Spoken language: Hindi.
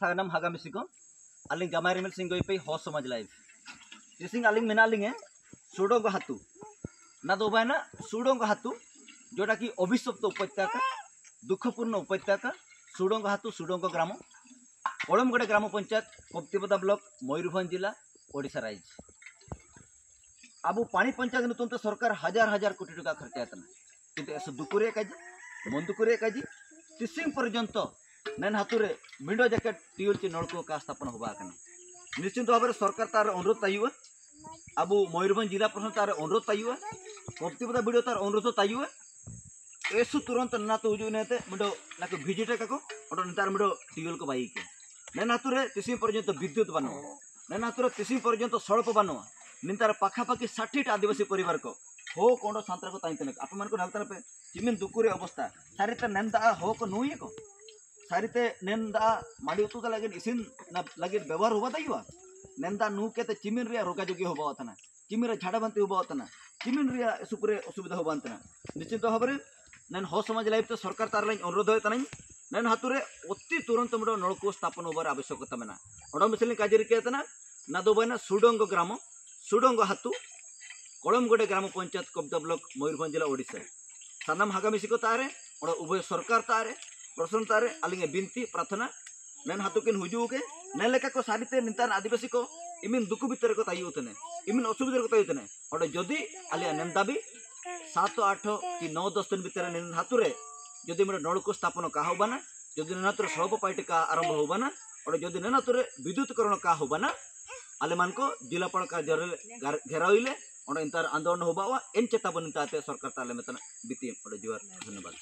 सागनम हागा मिसिको अलिंग गमारी मिल सिंह पे हो समाज लाइव जिसिंग अलिंग मेना लिंगे सुडोंग हातु ना दो बायना सुडोंग हातु जोटा कि अभिशप्त उपत्यका दुखपूर्ण उपत्यका सुडोंग हातु सुडोंग ग्राम कलमगड़े ग्राम पंचायत कप्तिपदा ब्लॉक मयूरभंज जिला ओडिशा राज्य अब पानी पंचायत नुतन तो सरकार हजार हजार कोटी टका खर्चा आतना किंतु ऐसा दुकुरे काजी मंदुकुरे काजी तिसिंग पर्यंत नैन हाथुरे मिडो जैकेट टीएलसी नलको का स्थापन होगा निश्चिंत भाव में सरकार तार अनुरोध तायुआ अब मयूरभंज जिला प्रशासन तार अनुरोध तायुआ कप्तिपदा वीडियो तार अनुरोध तायुआ ऐसु तुरंत ना तो हुजू नेते मिडो ना को भिजिट का को तार मिडो टीएल को बाई के नैन हाथुरे तिसिंग पर्यंत विद्युत बानो नैन हाथुरे तिसिंग पर्यंत सड़क बानो निंतार पाखापाखि 60 आदिवासी परिवार को हो कोंडो सांत्रा को ताइतने आप मन को नालतर पे चिमिन दुकुरे अवस्था सारिते नेंदा हो को नुई को सारिते नेंदा माड़ी उतु लगे इसिन लगे व्यवहार होबा ताइवा नेंदा नु के चिमिन रिया रोगा जोगी होबा अतना चिमिन रे झाड़ा बांति होबा अतना चिमिन रिया सुपुरे असुविधा होबा अतना निश्चित भाव में नैन हो समाज लाइफ तो सरकार तार लाइन अनुरोध होय तनाई नैन हाथुरे अति तुरंत मडो नलको स्थापन होबार आवश्यकता मेना ओडो मिसली काजरी केतना ना दो बना सुडोंग ग्राम सुडोंग हातु कलमगड़े ग्राम पंचायत कब्जा ब्लॉक मयूरभंज जिला ओडिशा सानाम हागामिसी को तारे और उभय सरकार तारे प्रशासन तारे अलिंगे बिनती प्रार्थना नैन हाथु किन हुजू के नैन लेका को सारिते नितान आदिवासी को इमिन दुकु भितर को ताई होतने इमिन असुविधा को ताई होतने और जदि आलिया नेंदा भी 7 8 कि 9 10 दिन भितर नैन हाथुरे जदि मेरे नलको स्थापन का होबाना जदि नैन हाथुरे सड़क पाइट का आरंभ होबाना और जदि नैन हाथुरे विद्युतकरण का होबाना आले मान को जिलापाल कार्यालय घेराइले और इंतर आंदोलन होबा एन चेतावनी ताते सरकार ताले में तना बीती और जीवार धन्यवाद।